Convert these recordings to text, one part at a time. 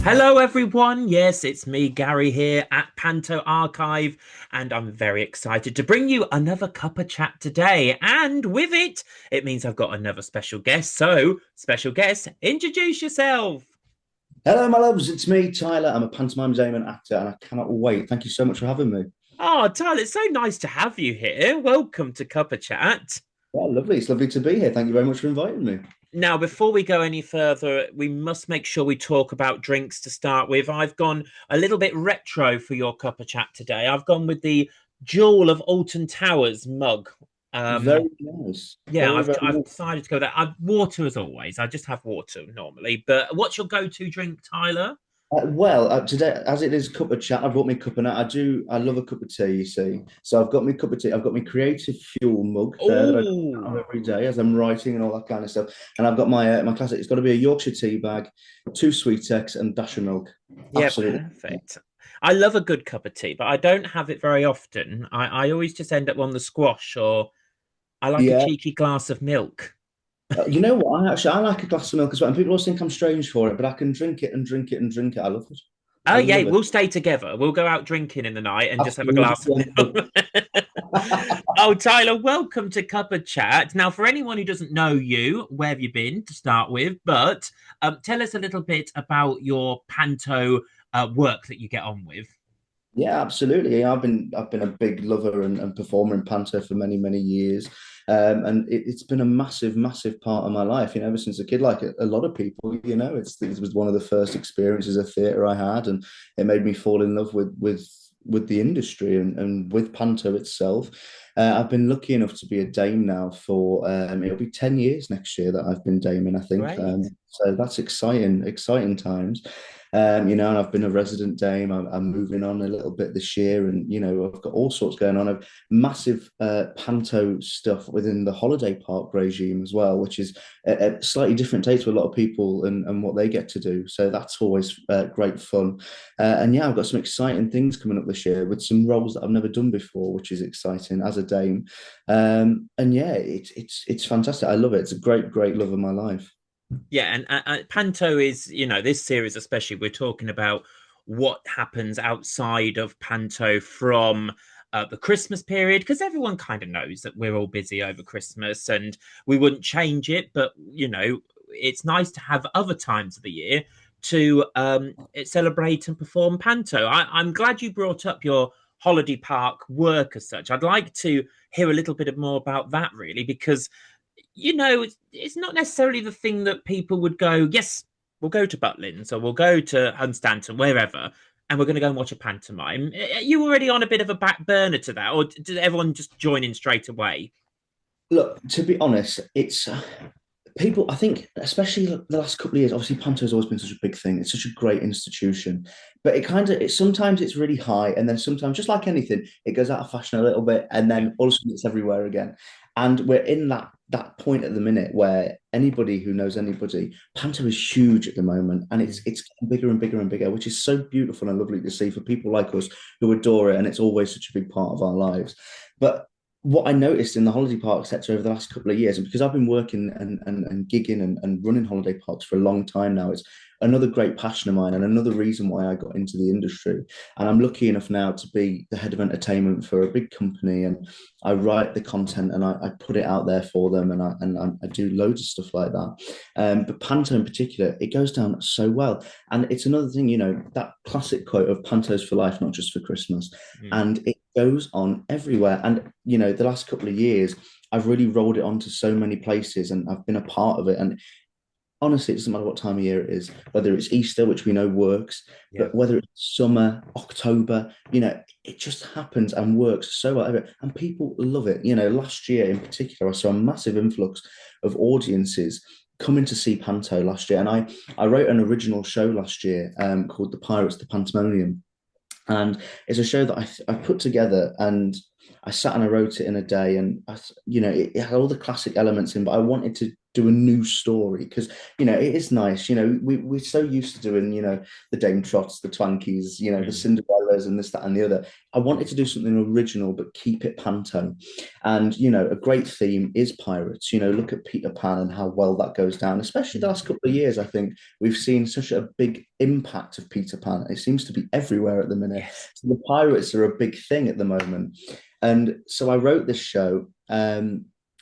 Hello, everyone. Yes, it's me, Gary, here at Panto Archive, and I'm very excited to bring you another cuppa chat today. And with it, it means I've got another special guest. So, special guest, introduce yourself. Hello, my loves. It's me, Tyler. I'm a pantomime and actor, and I cannot wait. Thank you so much for having me. Oh, Tyler, it's so nice to have you here. Welcome to Cuppa Chat. Yeah, lovely. It's lovely to be here. Thank you very much for inviting me. Now, before we go any further, we must make sure we talk about drinks to start with. I've gone a little bit retro for your cuppa chat today. I've gone with the Jewel of Alton Towers mug. Um, Very nice. yeah, Very, I've very I've nice. decided to go there. Water as always. I just have water normally. But what's your go-to drink, Tyler? Today, as it is cup of chat, I brought me a cup of I do. I love a cup of tea. You see, so I've got me a cup of tea. I've got my creative fuel mug there that I Oh, have every day as I'm writing and all that kind of stuff. And I've got my classic. It's got to be a Yorkshire tea bag, two sweet X, and dash of milk. yeah, Absolutely. perfect. I love a good cup of tea, but I don't have it very often. I always just end up on the squash, or I like a Yeah. cheeky glass of milk. You know what? I like a glass of milk as well. And people always think I'm strange for it, but I can drink it and drink it and drink it. I love it. Oh I yeah, love it. we'll stay together. We'll go out drinking in the night and just have a glass of Absolutely. milk. Oh, Tyler, welcome to Cuppa Chat. Now, for anyone who doesn't know you, where have you been to start with? But tell us a little bit about your panto work that you get on with. Yeah, absolutely. I've been a big lover and performer in Panto for many, many years. And it's been a massive, massive part of my life, ever since a kid, like a lot of people, it was one of the first experiences of theatre I had, and it made me fall in love with the industry and with Panto itself. I've been lucky enough to be a dame now for it'll be 10 years next year that I've been daming, I think. Great. So that's exciting, exciting times. And I've been a resident dame. I'm moving on a little bit this year, and I've got all sorts going on. I've massive panto stuff within the holiday park regime as well, which is a slightly different take to a lot of people and what they get to do. So that's always great fun. And yeah, I've got some exciting things coming up this year with some roles that I've never done before, which is exciting as a dame. And yeah, it's fantastic. I love it. It's a great, great love of my life. Yeah, and panto is, this series especially, we're talking about what happens outside of panto from the Christmas period, because everyone kind of knows that we're all busy over Christmas and we wouldn't change it, but it's nice to have other times of the year to celebrate and perform panto. I'm glad you brought up your holiday park work as such. I'd like to hear a little bit more about that, really, because it's not necessarily the thing that people would go, yes, we'll go to Butlins or we'll go to Hunstanton, wherever, and we're going to go and watch a pantomime. Are you already on a bit of a back burner to that, or did everyone just join in straight away? Look, to be honest, it's people. I think, especially the last couple of years, obviously Panto's always been such a big thing. It's such a great institution, but it sometimes it's really high, and then sometimes, just like anything, it goes out of fashion a little bit, and Yeah, then all of a sudden it's everywhere again. And we're in that point at the minute where anybody who knows anybody, Panto is huge at the moment, and yeah, it's getting bigger and bigger and bigger, which is so beautiful and lovely to see for people like us who adore it, and it's always such a big part of our lives. But what I noticed in the holiday park sector over the last couple of years, and because I've been working and gigging and running holiday parks for a long time now, it's another great passion of mine and another reason why I got into the industry. And I'm lucky enough now to be the head of entertainment for a big company, and I write the content and I put it out there for them, and I do loads of stuff like that. But Panto in particular, it goes down so well, and it's another thing, that classic quote of Panto's for life, not just for Christmas, mm, and it goes on everywhere. And the last couple of years, I've really rolled it onto so many places, and I've been a part of it. And honestly, it doesn't matter what time of year it is, whether it's Easter, which we know works, yeah. but whether it's summer, October, it just happens and works so well. And people love it. Last year in particular, I saw a massive influx of audiences coming to see Panto last year. And I wrote an original show last year called The Pirates, the Pantomonium. And it's a show that I put together, and I sat and I wrote it in a day, and it had all the classic elements in, but I wanted to do a new story because it is nice. We're so used to doing the Dame Trots, the Twankies, the Mm, Cinderellas, and this, that, and the other. I wanted to do something original but keep it panto. And a great theme is pirates. Look at Peter Pan and how well that goes down, especially the mm, last couple of years. I think we've seen such a big impact of Peter Pan. It seems to be everywhere at the minute. yes. So the pirates are a big thing at the moment. And so I wrote this show,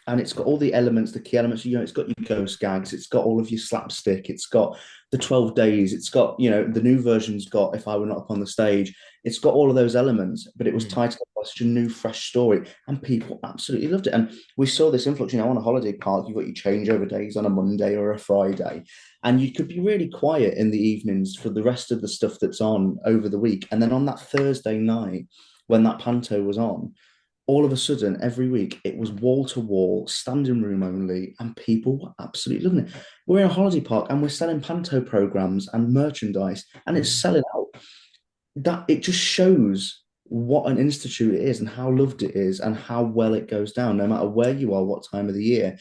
and it's got all the elements, the key elements. It's got your ghost gags, it's got all of your slapstick, it's got the 12 days, it's got, the new version's got If I Were Not Upon the Stage. It's got all of those elements, but it was Mm, tied together by such a new, fresh story, and people absolutely loved it. And we saw this influx, on a holiday park, you've got your changeover days on a Monday or a Friday, and you could be really quiet in the evenings for the rest of the stuff that's on over the week. And then on that Thursday night, when that panto was on, all of a sudden, every week, it was wall to wall, standing room only, and people were absolutely loving it. We're in a holiday park and we're selling panto programs and merchandise, and it's mm. selling out. That it just shows what an institute it is and how loved it is and how well it goes down, no matter where you are, what time of the year.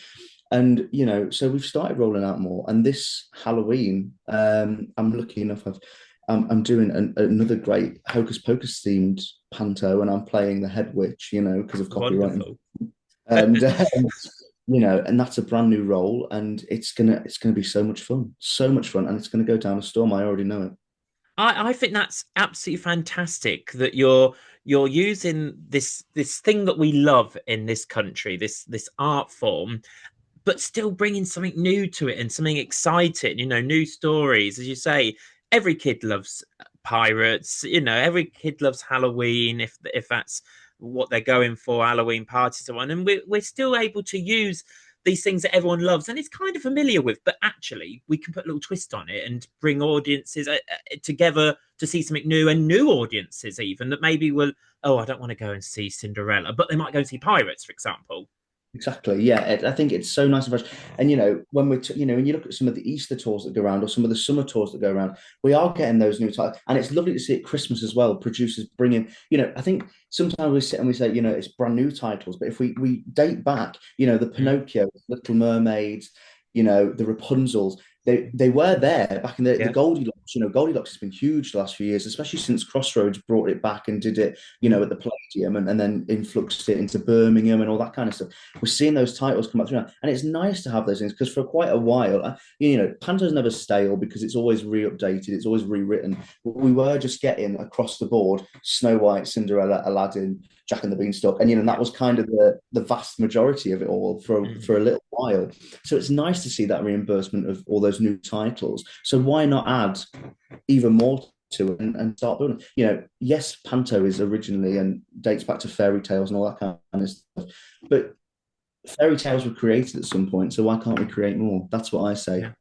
And so we've started rolling out more. And this Halloween, I'm lucky enough. I'm doing another great Hocus Pocus themed panto, and I'm playing the head witch, because of copyright, Wonderful. and and that's a brand new role, and it's gonna be so much fun, and it's gonna go down a storm. I already know it. I think that's absolutely fantastic that you're using this thing that we love in this country, this art form, but still bringing something new to it and something exciting, new stories. As you say, every kid loves pirates, every kid loves Halloween, if that's what they're going for, Halloween parties and one. And we're still able to use these things that everyone loves and is kind of familiar with, but actually we can put a little twist on it and bring audiences together to see something new, and new audiences even that maybe will, oh, I don't want to go and see Cinderella, but they might go and see Pirates, for example. Exactly. Yeah, I think it's so nice and fresh. And when when you look at some of the Easter tours that go around or some of the summer tours that go around, we are getting those new titles, and it's lovely to see at Christmas as well. Producers bringing, I think sometimes we sit and we say, it's brand new titles, but if we date back, the Mm, Pinocchio, Little Mermaids, the Rapunzels, they were there back in the yeah. Goldilocks. Goldilocks has been huge the last few years, especially since Crossroads brought it back and did it, Mm, at the Palladium, and then influxed it into Birmingham and all that kind of stuff. We're seeing those titles come up through now, and it's nice to have those things because for quite a while, Panto's never stale because it's always re-updated, it's always rewritten. We were just getting across the board Snow White, Cinderella, Aladdin, Jack and the Beanstalk, and yeah. that was kind of the vast majority of it all Mm, for a little while. So it's nice to see that reimbursement of all those new titles. So why not add even more to it and start building? Yes, Panto is originally and dates back to fairy tales and all that kind of stuff, but fairy tales were created at some point, so why can't we create more? That's what I say. yeah.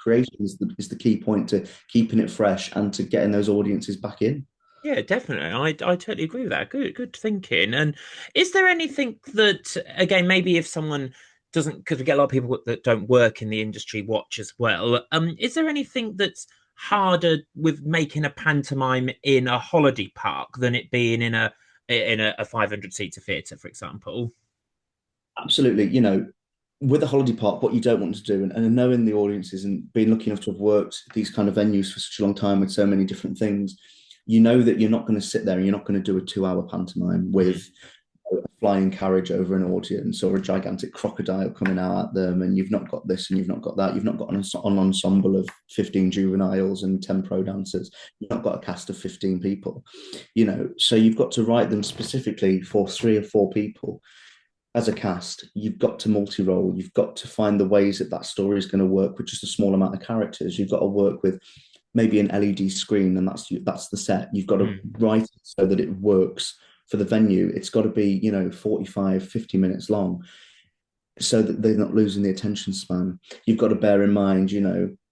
Creation is the key point to keeping it fresh and to getting those audiences back in. Yeah, definitely. I totally agree with that. Good thinking. And is there anything that, again, maybe if someone doesn't, because we get a lot of people that don't work in the industry watch as well. Is there anything that's harder with making a pantomime in a holiday park than it being in a 500 seater theatre, for example? Absolutely. With a holiday park, what you don't want to do, and knowing the audiences and being lucky enough to have worked these kind of venues for such a long time with so many different things, you know that you're not going to sit there and you're not going to do a 2 hour pantomime Mm, with a flying carriage over an audience or a gigantic crocodile coming out at them, and you've not got this and you've not got that. You've not got an ensemble of 15 juveniles and 10 pro dancers. You've not got a cast of 15 people, so you've got to write them specifically for 3 or 4 people as a cast. You've got to multi-role. You've got to find the ways that that story is going to work with just a small amount of characters. You've got to work with maybe an LED screen, and that's the set. You've got to mm, write it so that it works for the venue. It's got to be 45, 50 minutes long so that they're not losing the attention span. You've got to bear in mind,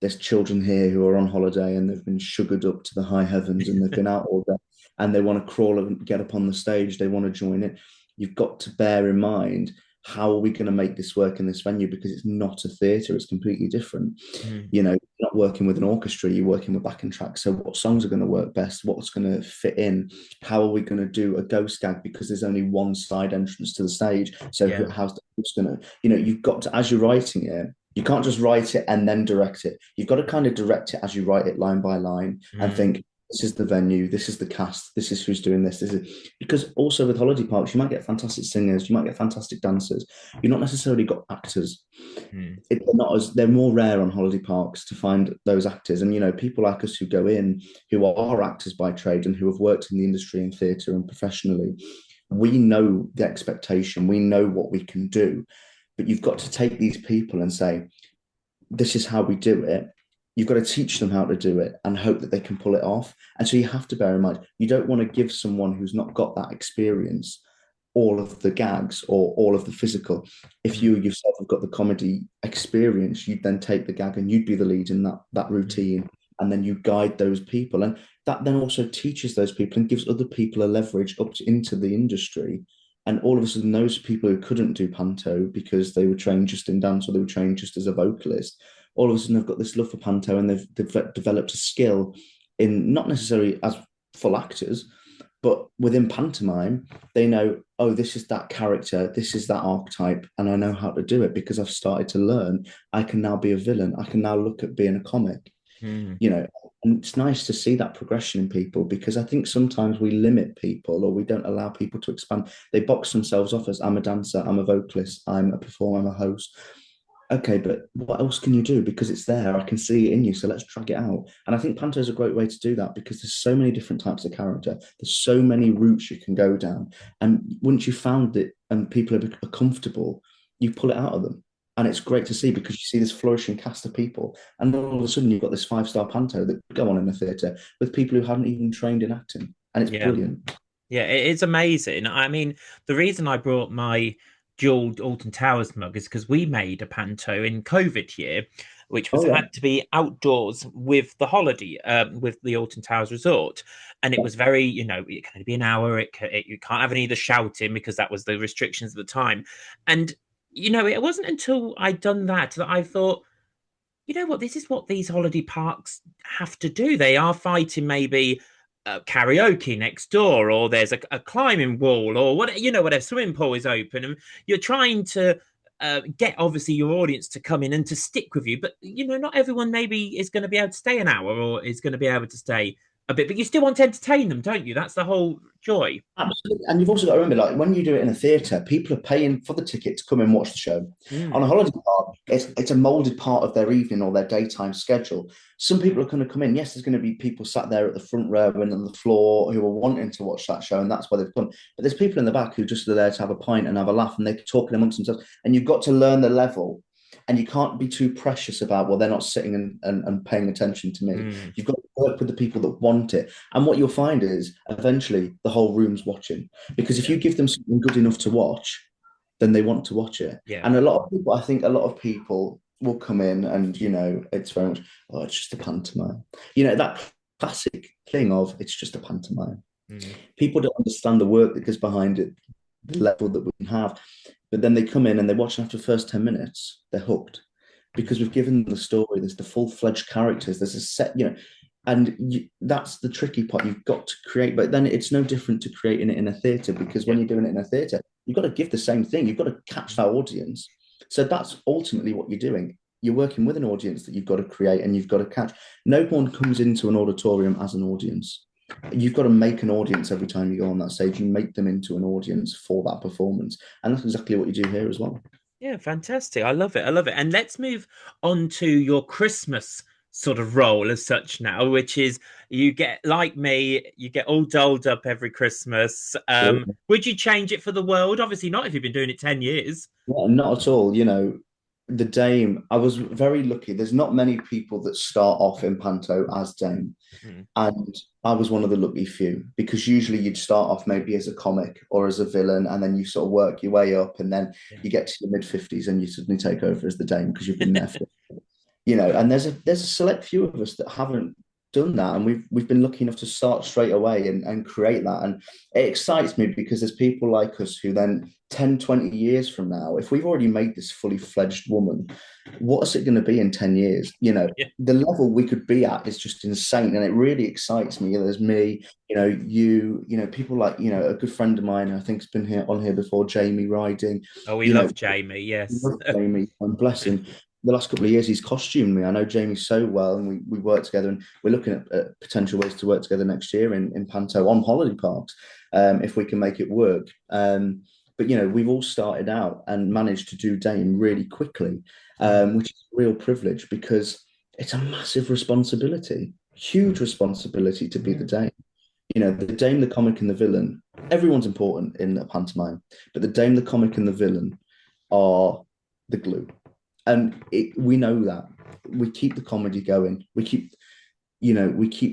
there's children here who are on holiday and they've been sugared up to the high heavens and they've been out all day and they want to crawl and get up on the stage. They want to join it. You've got to bear in mind, how are we going to make this work in this venue? Because it's not a theatre, it's completely different. mm, You're not working with an orchestra, you're working with backing tracks. So what songs are going to work best? What's going to fit in? How are we going to do a ghost gag because there's only one side entrance to the stage? So yeah. how's the host going to, you've got to, as you're writing it, You can't just write it and then direct it. You've got to kind of direct it as you write it line by line and Mm, think, this is the venue, this is the cast, this is who's doing this. This is because also with holiday parks, you might get fantastic singers, you might get fantastic dancers. You're not necessarily got actors. mm, They're not as they're more rare on holiday parks to find those actors. And people like us who go in, who are actors by trade and who have worked in the industry in theatre and professionally, we know the expectation, we know what we can do. But you've got to take these people and say, this is how we do it. You've got to teach them how to do it and hope that they can pull it off. And so you have to bear in mind, you don't want to give someone who's not got that experience all of the gags or all of the physical. If mm, you yourself have got the comedy experience, you'd then take the gag and you'd be the lead in that mm, routine. And then you guide those people. And that then also teaches those people and gives other people a leverage into the industry. And all of a sudden, those people who couldn't do panto because they were trained just in dance or they were trained just as a vocalist, all of a sudden they've got this love for panto and they've developed a skill in not necessarily as full actors, but within pantomime, they know, oh, this is that character, this is that archetype, and I know how to do it because I've started to learn. I can now be a villain. I can now look at being a comic, mm. you know. And it's nice to see that progression in people because I think sometimes we limit people or we don't allow people to expand. They box themselves off as I'm a dancer, I'm a vocalist, I'm a performer, I'm a host. Okay, but what else can you do? Because it's there, I can see it in you. So let's drag it out. And I think Panto is a great way to do that because there's so many different types of character. There's so many routes you can go down. And once you've found it and people are comfortable, you pull it out of them. And it's great to see because you see this flourishing cast of people. And all of a sudden, you've got this five-star Panto that could go on in a theatre with people who hadn't even trained in acting. And it's Yeah. brilliant. Yeah, it's amazing. I mean, the reason I brought my dual Alton Towers mug is because we made a panto in COVID year, which was Oh, had yeah. to be outdoors with the holiday, with the Alton Towers Resort, and it was very, it can only be an hour. You can't have any of the shouting because that was the restrictions at the time, and it wasn't until I'd done that that I thought, you know what, this is what these holiday parks have to do. They are fighting maybe karaoke next door, or there's a climbing wall, or what, whatever, swimming pool is open, and you're trying to get obviously your audience to come in and to stick with you. But not everyone maybe is going to be able to stay an hour or is going to be able to stay a bit, but you still want to entertain them, don't you? That's the whole joy. Absolutely. And you've also got to remember, like when you do it in a theatre, people are paying for the ticket to come and watch the show. On Mm, a holiday park, it's a molded part of their evening or their daytime schedule. Some people are going to come in. Yes, there's going to be people sat there at the front row and on the floor who are wanting to watch that show, and that's why they've come. But there's people in the back who just are there to have a pint and have a laugh, and they're talking amongst themselves. And you've got to learn the level and you can't be too precious about, well, they're not sitting and paying attention to me. mm, You've got to work with the people that want it. And what you'll find is eventually the whole room's watching. Because if yeah, you give them something good enough to watch, then they want to watch it. yeah, And a lot of people, I think a lot of people will come in and, it's very much, oh, it's just a pantomime. That classic thing of it's just a pantomime. mm, People don't understand the work that goes behind it, the level that we can have. But then they come in and they watch, and after the first 10 minutes, they're hooked because mm, we've given them the story. There's the full-fledged characters. There's a set, and that's the tricky part. You've got to create, but then it's no different to creating it in a theatre because yeah, when you're doing it in a theatre, you've got to give the same thing. You've got to catch that audience. So that's ultimately what you're doing. You're working with an audience that you've got to create and you've got to catch. No one comes into an auditorium as an audience. You've got to make an audience every time you go on that stage. You make them into an audience for that performance. And that's exactly what you do here as well. yeah, fantastic. I love it. I love it. And let's move on to your Christmas sort of role as such now, which is you get, like me, you get all dolled up every Christmas. Would you change it for the world? Obviously not if you've been doing it 10 years. Yeah, not at all. The Dame, I was very lucky. There's not many people that start off in Panto as Dame. Mm, And I was one of the lucky few because usually you'd start off maybe as a comic or as a villain, and then you sort of work your way up, and then yeah. you get to your mid 50s and you suddenly take over as the Dame because you've been there for and there's a select few of us that haven't done that, and we've been lucky enough to start straight away and create that. And it excites me because there's people like us who then 10, 20 years from now, if we've already made this fully fledged woman, what's it going to be in 10 years? Yeah. The level we could be at is just insane, and it really excites me. There's me, people like, a good friend of mine, I think's been here on here before, Jamie Riding, Oh, we you know love Jamie. Yes. love Jamie and bless him. the last couple of years he's costumed me. I know Jamie so well, and we work together, and we're looking at potential ways to work together next year in Panto on holiday parks, if we can make it work. But we've all started out and managed to do Dame really quickly, Mm, which is a real privilege because it's a massive responsibility, huge responsibility to be the mm, Dame. The Dame, the comic, and the villain. Everyone's important in a pantomime, but the Dame, the comic, and the villain are the glue, and we know that. We keep the comedy going. We keep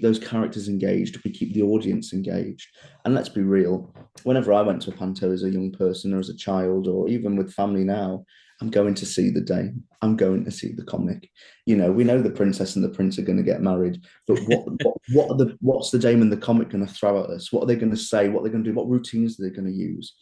those characters engaged. We keep the audience engaged. And let's be real. Whenever I went to a panto as a young person or as a child, or even with family now, I'm going to see the Dame. I'm going to see the comic. We know the princess and the prince are going to get married, but what's the Dame and the comic going to throw at us? What are they going to say? What are they going to do? What routines are they going to use?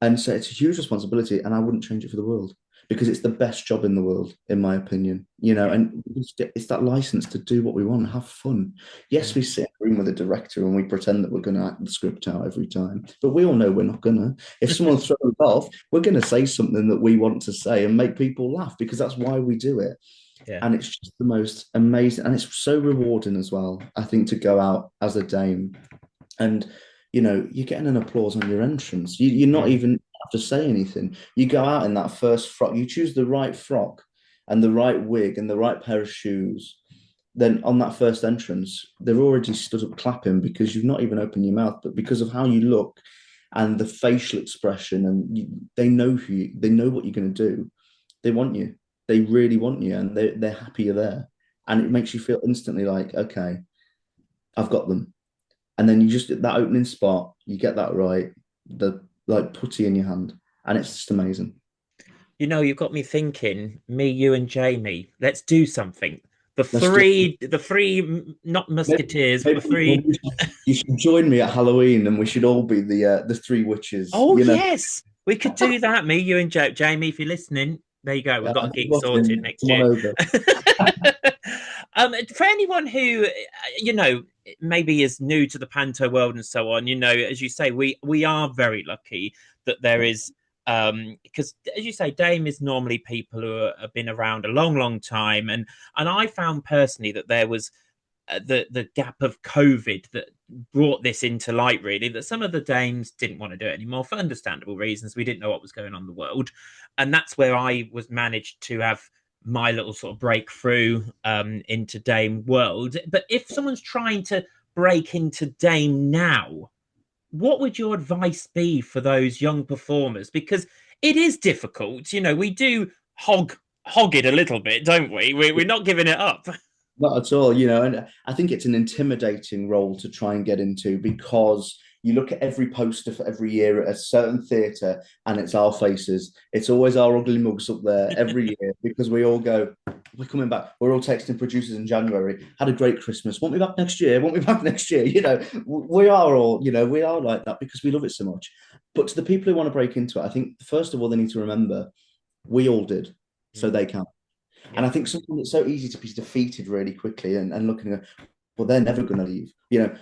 And so it's a huge responsibility, and I wouldn't change it for the world because it's the best job in the world, in my opinion. yeah. And it's that license to do what we want, have fun. Yes, Mm, we sit in a room with a director and we pretend that we're going to act the script out every time, but we all know we're not going to. If someone throws it off, we're going to say something that we want to say and make people laugh because that's why we do it. yeah. And it's just the most amazing, and it's so rewarding as well, I think, to go out as a Dame and you're getting an applause on your entrance. You're not Mm. even have to say anything. You go out in that first frock, you choose the right frock and the right wig and the right pair of shoes. Then on that first entrance, they're already stood up clapping because you've not even opened your mouth, but because of how you look and the facial expression, and they know they know what you're going to do. They want you. They really want you, and they're happy you're there, and it makes you feel instantly like, okay, I've got them. And then you just that opening spot, you get that right, the like putty in your hand, and it's just amazing. You've got me thinking, me, you, and Jamie, let's do something. The Let's do not maybe, musketeers, but the maybe well, three. you should join me at Halloween, and we should all be the three witches. Oh, yes, we could do that. Me, you, and Jamie, if you're listening, there you go. We've Yeah, got a I'm gig sorted watching. next Come on year. over. For anyone who, you know, maybe is new to the panto world and so on, as you say, we are very lucky that there is, because as you say, Dame is normally people who have been around a long, long time, and I found personally that there was the gap of COVID that brought this into light. Really, that some of the dames didn't want to do it anymore for understandable reasons. We didn't know what was going on in the world, and that's where I was managed to have my little sort of breakthrough into Dame world. But if someone's trying to break into Dame now, what would your advice be for those young performers? Because it is difficult. We do hog it a little bit, don't we? We're not giving it up. Not at all, and I think it's an intimidating role to try and get into because you look at every poster for every year at a certain theatre and it's our faces. It's always our ugly mugs up there every year because we all go, we're coming back. We're all texting producers in January, had a great Christmas. Want me back next year? Want me back next year? We are all, we are like that because we love it so much. But to the people who want to break into it, I think, first of all, they need to remember we all did, so Mm, they can. And yeah. I think something that's so easy to be defeated really quickly and looking at, well, they're never going to leave.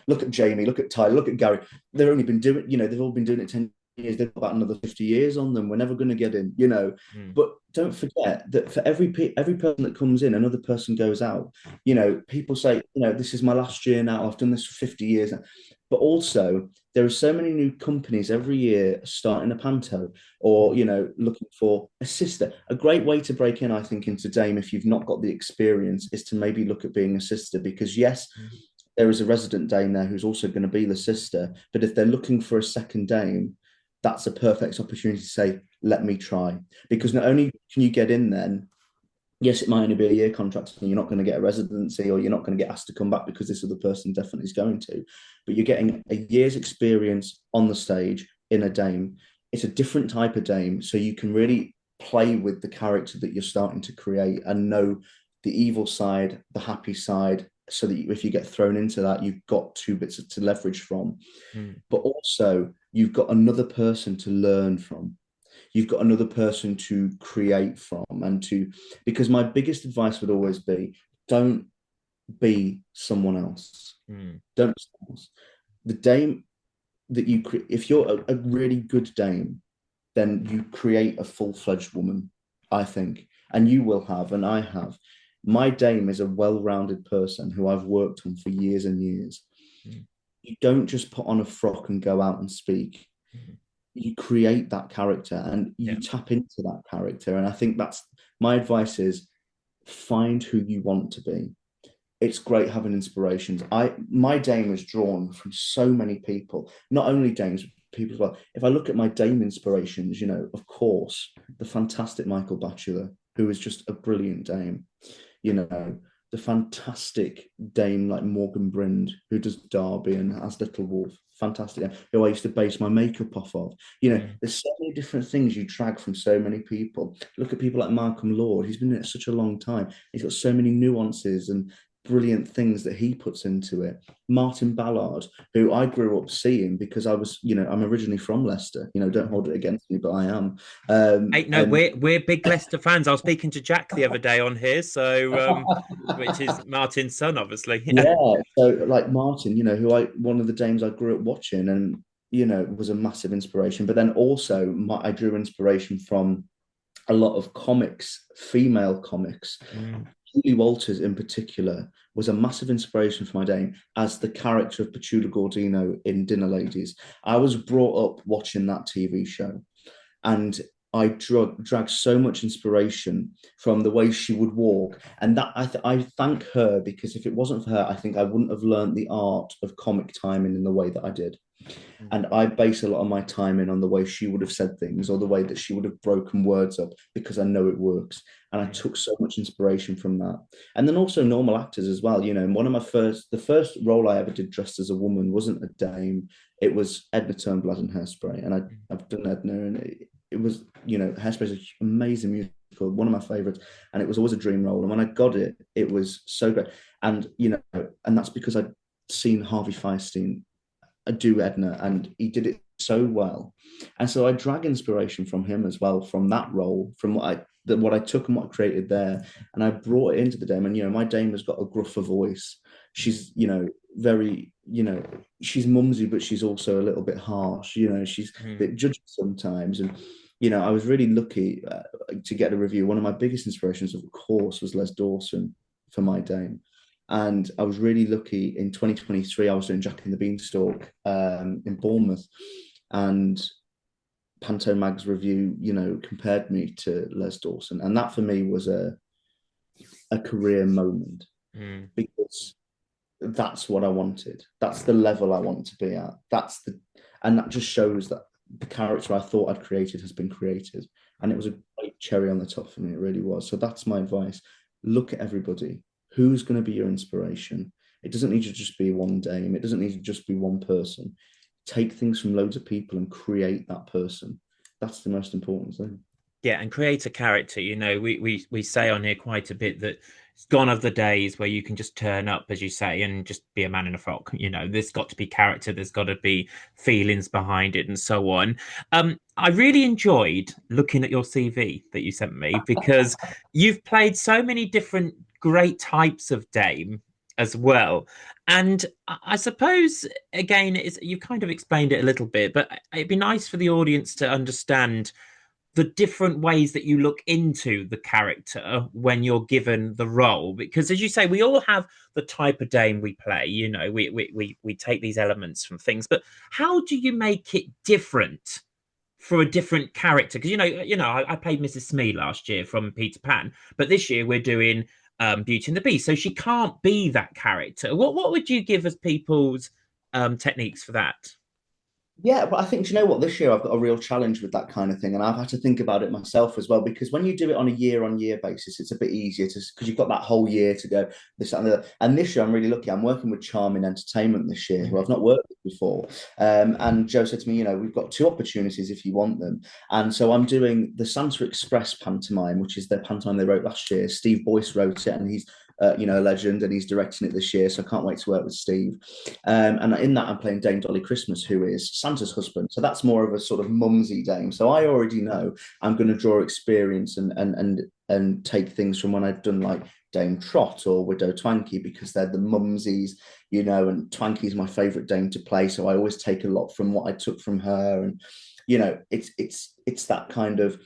Look at Jamie, look at Tyler, look at Gary. They've all been doing it 10 years. They've got about another 50 years on them. We're never going to get in. Mm, But don't forget that for every person that comes in, another person goes out. People say, this is my last year now. I've done this for 50 years now. But also, there are so many new companies every year starting a panto or mm, looking for a sister. A great way to break in, I think, into Dame if you've not got the experience is to maybe look at being a sister because yes, mm, there is a resident Dame there who's also going to be the sister, but if they're looking for a second Dame, that's a perfect opportunity to say, let me try. Because mm, not only can you get in then, yes, it might only be a year contract and you're not going to get a residency or you're not going to get asked to come back because this other person definitely is going to, but you're getting a year's experience on the stage in a Dame. It's a different type of Dame, so you can really play with the character that you're starting to create and know the evil side, the happy side, so that if you get thrown into that, you've got two bits to leverage from, mm, but also you've got another person to learn from. You've got another person to create from because my biggest advice would always be don't be someone else. mm, Don't be someone else. The Dame that if you're a really good Dame, then you create a full-fledged woman, I think. and you will have, and I have. My dame is a well-rounded person who I've worked on for years and years. Mm, You don't just put on a frock and go out and speak. mm, You create that character and yeah. you tap into that character. And I think that's my advice is find who you want to be. It's great having inspirations. My dame is drawn from so many people, not only dames, people as well. If I look at my dame inspirations, of course, the fantastic Michael Batchelor, who is just a brilliant dame, you know, the fantastic dame like Morgan Brind, who does Derby and has Little Wolf, fantastic, who I used to base my makeup off of. Mm. There's so many different things you drag from so many people. Look at people like Malcolm Lord, he's been in it such a long time. He's got so many nuances and brilliant things that he puts into it. Martin Ballard, who I grew up seeing because I was, I'm originally from Leicester. Don't hold it against me, but I am. Hey, no, And we're big Leicester fans. I was speaking to Jack the other day on here, so which is Martin's son, obviously. Yeah. yeah, so like Martin, who one of the dames I grew up watching, and was a massive inspiration. But then also, I drew inspiration from a lot of comics, female comics. Mm, Julie Walters, in particular, was a massive inspiration for my dame as the character of Petula Gordino in Dinner Ladies. I was brought up watching that TV show, and I dragged so much inspiration from the way she would walk, and that I thank her, because if it wasn't for her, I think I wouldn't have learned the art of comic timing in the way that I did. mm, And I base a lot of my timing on the way she would have said things or the way that she would have broken words up, because I know it works. And I mm, took so much inspiration from that. And then also normal actors as well. And one of the first role I ever did dressed as a woman wasn't a dame. It was Edna Turnblad in Hairspray. And mm, I've done Edna, and it was, Hairspray is an amazing musical, one of my favorites. And it was always a dream role. And when I got it, it was so great. And, and that's because I'd seen Harvey Fierstein do Edna, and he did it so well. And so I drag inspiration from him as well, from that role, from what I took and what I created there, and I brought it into the dame. And my dame has got a gruffer voice. mm, She's very she's mumsy, but she's also a little bit harsh. She's a mm. bit judgy sometimes, and I was really lucky to get a review. One of my biggest inspirations, of course, was Les Dawson for my dame. And I was really lucky in 2023, I was doing Jack and the Beanstalk in Bournemouth. And Panto Mag's review, compared me to Les Dawson. And that for me was a career moment, Mm. because that's what I wanted. That's the level I want to be at. And that just shows that the character I thought I'd created has been created. And it Mm. was a great cherry on the top for me. It really was. So that's my advice. Look at everybody. Who's going to be your inspiration? It doesn't need to just be one dame. It doesn't need to just be one person. Take things from loads of people and create that person. That's the most important thing. Yeah, and create a character. We say on here quite a bit that it's gone of the days where you can just turn up, as you say, and just be a man in a frock. There's got to be character, there's got to be feelings behind it, and so on. I really enjoyed looking at your CV that you sent me, because you've played so many different great types of dame as well. And I suppose again, you kind of explained it a little bit, but it'd be nice for the audience to understand the different ways that you look into the character when you're given the role, because as you say, we all have the type of dame we play. We take these elements from things, but how do you make it different for a different character? Because I played Mrs. Smee last year from Peter Pan, but this year we're doing Beauty and the Beast, so she can't be that character. What would you give as people's techniques for that? Yeah, but I think, do you know what? This year I've got a real challenge with that kind of thing. And I've had to think about it myself as well, because when you do it on year basis, it's a bit easier because you've got that whole year to go this and the. And this year I'm really lucky. I'm working with Charming Entertainment this year, who Mm-hmm. I've not worked with before. And Joe said to me, we've got two opportunities if you want them. And so I'm doing the Santa Express pantomime, which is the pantomime they wrote last year. Steve Boyce wrote it, and he's a legend, and he's directing it this year. So I can't wait to work with Steve. And in that, I'm playing Dame Dolly Christmas, who is Santa's husband. So that's more of a sort of mumsy dame. So I already know I'm going to draw experience and take things from when I've done like Dame Trot or Widow Twanky, because they're the mumsies, and Twanky's my favourite dame to play. So I always take a lot from what I took from her. And it's that kind of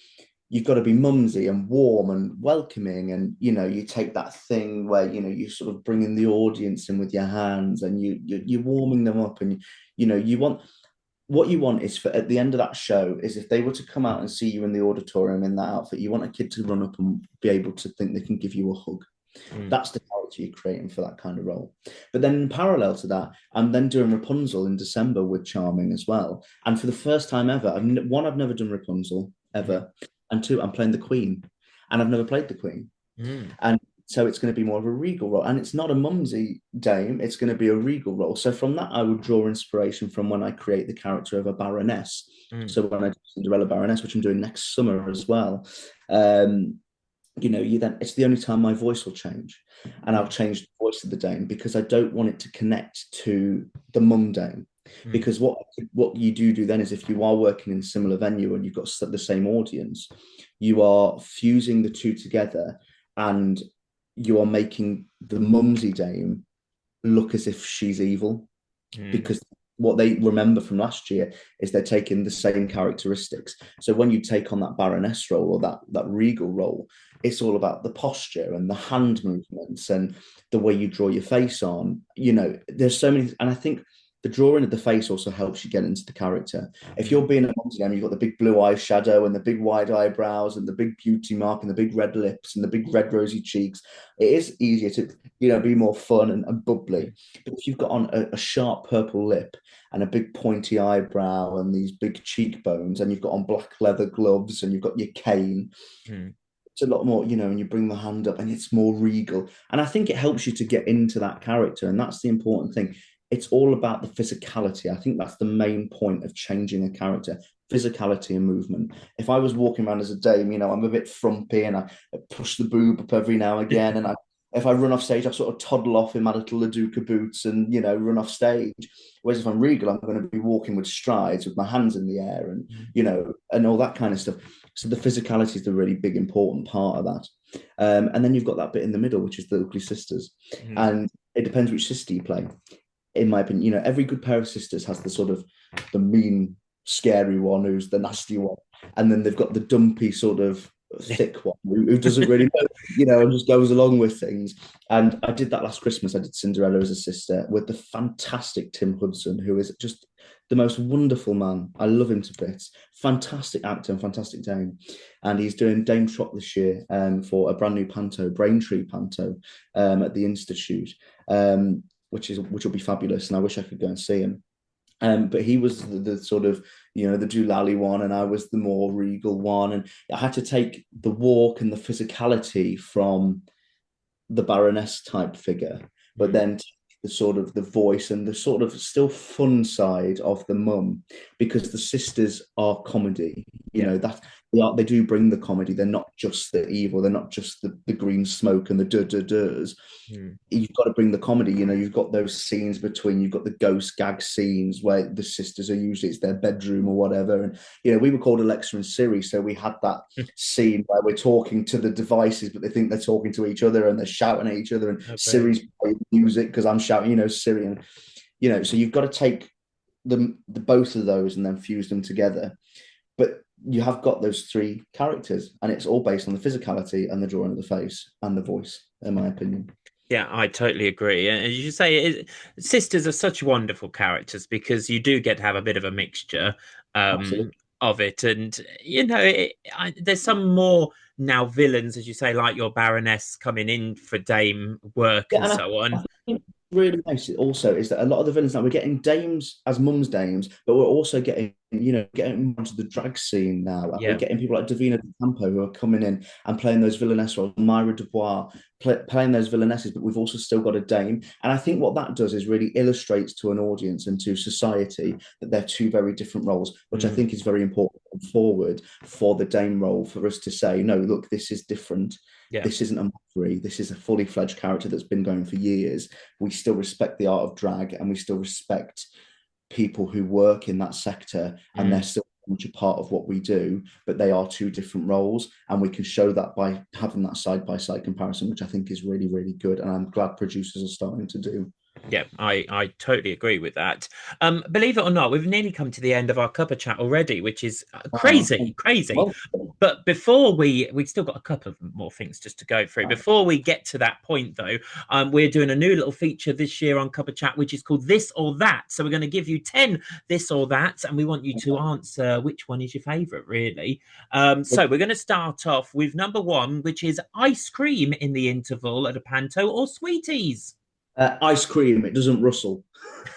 you've got to be mumsy and warm and welcoming, and you take that thing where you sort of bring in the audience in with your hands, and you're warming them up, and you want what you want is for at the end of that show is if they were to come out and see you in the auditorium in that outfit, you want a kid to run up and be able to think they can give you a hug. Mm. That's the character you're creating for that kind of role. But then in parallel to that, I'm then doing Rapunzel in December with Charming as well. And for the first time ever, I've never done Rapunzel Mm. ever, and two, I'm playing the Queen, and I've never played the Queen. Mm. And so it's going to be more of a regal role. And it's not a mumsy dame, it's going to be a regal role. So from that, I would draw inspiration from when I create the character of a baroness. Mm. So when I do Cinderella Baroness, which I'm doing next summer as well, um, you then it's the only time my voice will change. And I'll Mm. change the voice of the dame because I don't want it to connect to the mum dame. Mm. Because what you do then is if you are working in a similar venue and you've got the same audience, you are fusing the two together, and you are making the mumsy dame look as if she's evil, Mm. because what they remember from last year is they're taking the same characteristics. So when you take on that baroness role or that regal role, it's all about the posture and the hand movements and the way you draw your face on. There's so many, and I think the drawing of the face also helps you get into the character. If Mm. you're being a Nottingham, you've got the big blue eye shadow and the big wide eyebrows and the big beauty mark and the big red lips and the big red rosy cheeks. It is easier to, be more fun and bubbly. But if you've got on a sharp purple lip and a big pointy eyebrow and these big cheekbones, and you've got on black leather gloves and you've got your cane, Mm. it's a lot more, and you bring the hand up and it's more regal. And I think it helps you to get into that character. And that's the important thing. It's all about the physicality. I think that's the main point of changing a character: physicality and movement. If I was walking around as a dame, I'm a bit frumpy and I push the boob up every now and again. And if I run off stage, I sort of toddle off in my little Laduca boots and, run off stage. Whereas if I'm regal, I'm going to be walking with strides with my hands in the air and, Mm. and all that kind of stuff. So the physicality is the really big, important part of that. And then you've got that bit in the middle, which is the ugly sisters. Mm. And it depends which sister you play. In my opinion, every good pair of sisters has the sort of the mean, scary one who's the nasty one. And then they've got the dumpy sort of thick one who doesn't really know, and just goes along with things. And I did that last Christmas. I did Cinderella as a sister with the fantastic Tim Hudson, who is just the most wonderful man. I love him to bits. Fantastic actor and fantastic Dame. And he's doing Dame Trot this year for a brand new Panto, Braintree Panto, at the Institute, which will be fabulous. And I wish I could go and see him. But he was the sort of, the Doolally one, and I was the more regal one. And I had to take the walk and the physicality from the Baroness type figure, but Mm. then the sort of the voice and the sort of still fun side of the mum, because the sisters are comedy. Yeah. That they do bring the comedy. They're not just the evil. They're not just the green smoke and the duh. Mm. You've got to bring the comedy. You've got those scenes between, you've got the ghost gag scenes where the sisters are usually, it's their bedroom or whatever. And, we were called Alexa and Siri. So we had that scene where we're talking to the devices, but they think they're talking to each other and they're shouting at each other. And Oh, brilliant. Siri's playing music because I'm shouting, Siri. And, so you've got to take the both of those and then fuse them together. But you have got those three characters, and it's all based on the physicality and the drawing of the face and the voice, in my opinion. Yeah, I totally agree. And as you say, sisters are such wonderful characters because you do get to have a bit of a mixture Absolutely. of it. And, there's some more now villains, as you say, like your Baroness coming in for Dame work Yeah, and and so I on. think really nice also is that a lot of the villains now we're getting dames as mums dames, but we're also getting getting onto the drag scene now. And we're Yeah. getting people like Davina De Campo who are coming in and playing those villainess roles. Myra Dubois playing those villainesses, but we've also still got a dame. And I think what that does is really illustrates to an audience and to society that they're two very different roles, which I Mm. think is very important forward for the dame role, for us to say, no, look, this is different. Yeah. This isn't a mockery. This is a fully fledged character that's been going for years. We still respect the art of drag, and we still respect people who work in that sector, and they're Mm. still much a part of what we do, but they are two different roles. And we can show that by having that side by side comparison, which I think is really, really good. And I'm glad producers are starting to do. Yeah, I totally agree with that. Believe it or not, we've nearly come to the end of our cuppa chat already, which is Oh, crazy, crazy. well, But before we've still got a couple of more things just to go through. Before we get to that point, though, we're doing a new little feature this year on Cuppa Chat, which is called This or That. So we're going to give you 10 this or that, and we want you to answer which one is your favorite, really. So we're going to start off with number one, which is ice cream in the interval at a panto or sweeties. ice cream, it doesn't rustle.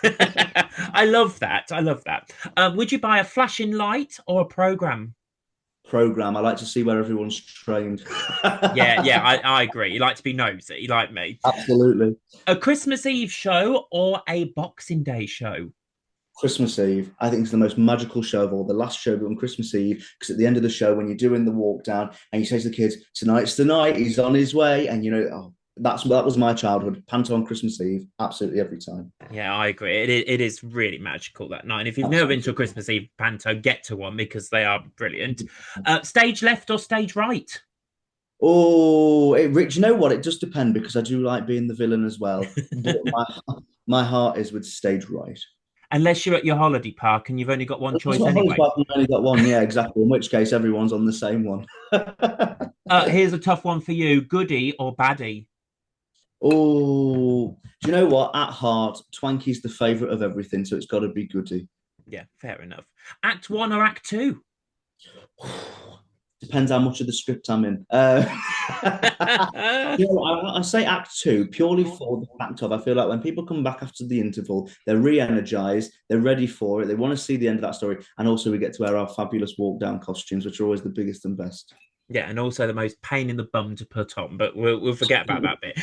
I love that. I love that. Would you buy a flashing light or a program? Program. I like to see where everyone's trained. Yeah, I agree. You like to be nosy, like me. Absolutely. A Christmas Eve show or a Boxing Day show? Christmas Eve, I think it's the most magical show of all. The last show on Christmas Eve, because at the end of the show, when you're doing the walk down and you say to the kids, "Tonight's the night, he's on his way," and oh, that was my childhood. Panto on Christmas Eve, absolutely every time. Yeah, I agree. It is really magical that night. And if you've never been to a Absolutely. Christmas Eve panto, get to one because they are brilliant. Stage left or stage right? Oh, Rich, you know what? It does depend because I do like being the villain as well. But my heart is with stage right. Unless you're at your holiday park and you've only got one That's choice what Holly's anyway. Bark only got one. Yeah, exactly. In which case, everyone's on the same one. Here's a tough one for you: goodie or baddie? Oh, do you know what? At heart, Twanky's the favourite of everything, so it's got to be Goody. Yeah, fair enough. Act one or act two? Depends how much of the script I'm in. I say act two purely for the fact of I feel like when people come back after the interval, they're re-energized, they're ready for it, they want to see the end of that story, and also we get to wear our fabulous walk down costumes, which are always the biggest and best. Yeah, and also the most pain in the bum to put on, but we'll forget about that bit.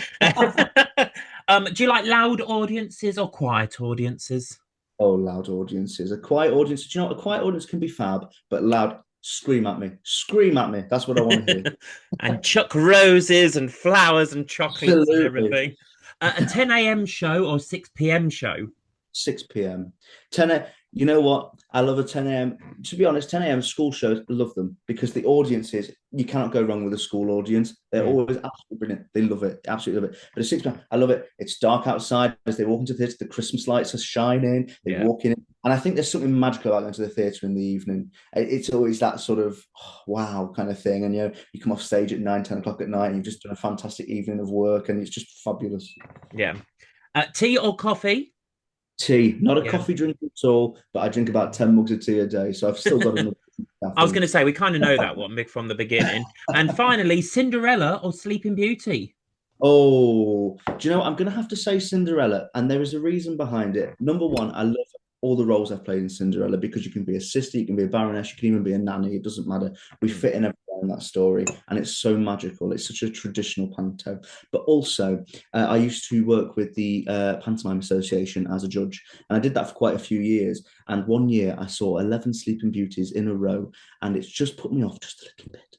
Do you like loud audiences or quiet audiences? Oh, loud audiences. A quiet audience. Do you know what? A quiet audience can be fab, but loud, scream at me. Scream at me. That's what I want to hear. And chuck roses and flowers and chocolates and Absolutely. everything. A 10 a.m. show or 6 p.m. show? 6 p.m. 10 a, you know what? I love a 10 a.m. To be honest, 10 a.m. school shows, I love them because the audiences, you cannot go wrong with a school audience. They're Mm, always absolutely brilliant. They love it. Absolutely love it. But at 6 p.m., I love it. It's dark outside as they walk into the theatre. The Christmas lights are shining. They yeah. walk in. And I think there's something magical about going to the theatre in the evening. It's always that sort of wow kind of thing. And you come off stage at 9, 10 o'clock at night and you've just done a fantastic evening of work and it's just fabulous. Yeah. Tea or coffee? Tea, not a Yeah. coffee drinker at all, but I drink about 10 mugs of tea a day. So I've still got enough I was going caffeine. to say, we kind of know that one from the beginning. And finally, Cinderella or Sleeping Beauty? Oh, do you know what? I'm going to have to say Cinderella, and there is a reason behind it. Number one, I love all the roles I've played in Cinderella because you can be a sister, you can be a baroness, you can even be a nanny. It doesn't matter. We Mm. fit in everywhere in that story, and it's so magical. It's such a traditional panto. But also, I used to work with the Pantomime Association as a judge, and I did that for quite a few years. And one year, I saw 11 Sleeping Beauties in a row, and it's just put me off just a little bit.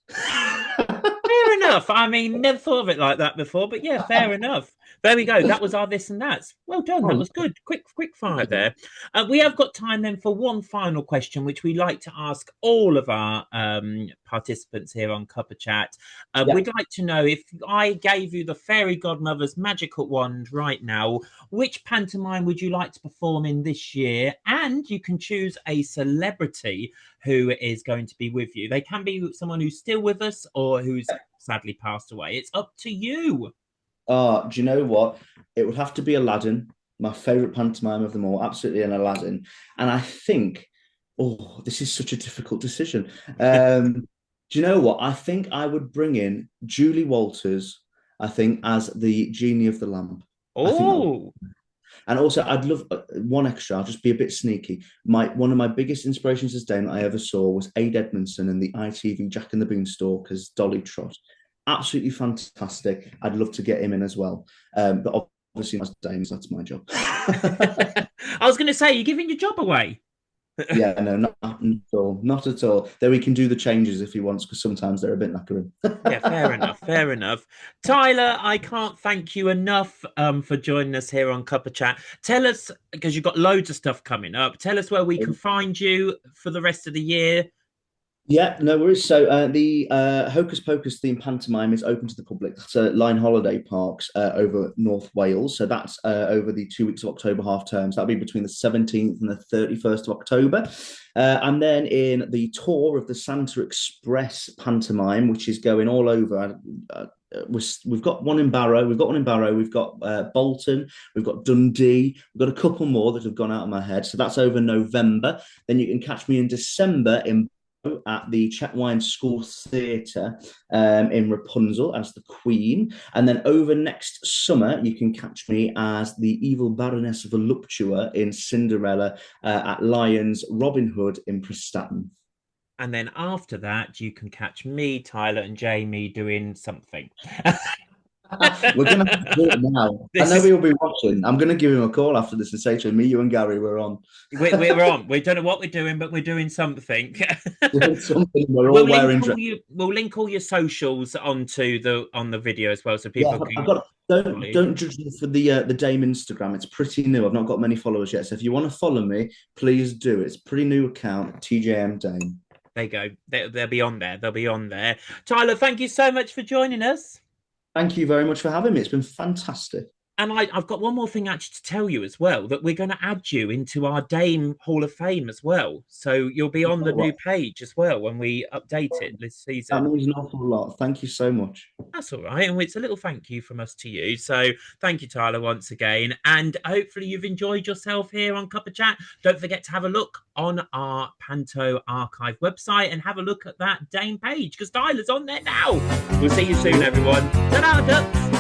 Fair enough. I mean, never thought of it like that before, but yeah, fair enough. There we go. That was our this and that's. Well done. That Oh, was good. Quick fire thank you. there. We have got time then for one final question, which we like to ask all of our participants here on Cuppa Chat. Yeah. We'd like to know if I gave you the fairy godmother's magical wand right now, which pantomime would you like to perform in this year? And you can choose a celebrity who is going to be with you. They can be someone who's still with us or who's sadly passed away. It's up to you. Do you know what? It would have to be Aladdin, my favorite pantomime of them all, absolutely an Aladdin. And I think, oh, this is such a difficult decision. Do you know what? I think I would bring in Julie Walters, I think, as the genie of the lamp. I think that would, Oh, and also I'd love one extra. I'll just be a bit sneaky. My one of my biggest inspirations as Dane I ever saw was Ade Edmondson in the ITV Jack and the Beanstalk as Dolly Trot. Absolutely fantastic. I'd love to get him in as well. But obviously, as Danes, that's my job. I was going to say, you're giving your job away. Yeah, no, not at all. Not at all. Then we can do the changes if he wants, because sometimes they're a bit knackering. Yeah, fair enough. Fair enough. Tyler, I can't thank you enough for joining us here on Cuppa Chat. Tell us, because you've got loads of stuff coming up, tell us where we can find you for the rest of the year. Yeah, no worries. So the Hocus Pocus theme pantomime is open to the public. That's Line Holiday Parks over North Wales. So that's over the 2 weeks of October half terms. That'll be between the 17th and the 31st of October. And then in the tour of the Santa Express pantomime, which is going all over. We've got one in Barrow. We've got Bolton. We've got Dundee. We've got a couple more that have gone out of my head. So that's over November. Then you can catch me in December in at the Chetwynd School Theatre in Rapunzel as the Queen. And then over next summer, you can catch me as the evil Baroness Voluptua in Cinderella at Lions Robin Hood in Prestatyn. And then after that, you can catch me, Tyler, and Jamie doing something. We're going to have to do it now. I This know is he'll be watching. I'm going to give him a call after this and say to him, me, you, and Gary, we're on. we're on. We don't know what we're doing, but we're doing something. Doing something we're we'll all link wearing all dress. you. We'll link all your socials onto the on the video as well, so Yeah, people I've can got. follow Don't you. don't judge me for the Dame Instagram. It's pretty new. I've not got many followers yet. So if you want to follow me, please do. It's a pretty new account, TJM Dame. There you go. They'll be on there. They'll be on there. Tyler, thank you so much for joining us. Thank you very much for having me. It's been fantastic. And I've got one more thing actually to tell you as well, that we're going to add you into our Dame Hall of Fame as well. So you'll be on the new page as well when we update it this That season. means an awful lot. Thank you so much. That's all right. And it's a little thank you from us to you. So thank you, Tyler, once again. And hopefully you've enjoyed yourself here on Cuppa Chat. Don't forget to have a look on our Panto archive website and have a look at that Dame page because Tyler's on there now. We'll see you soon, everyone. Ta-da, ducks.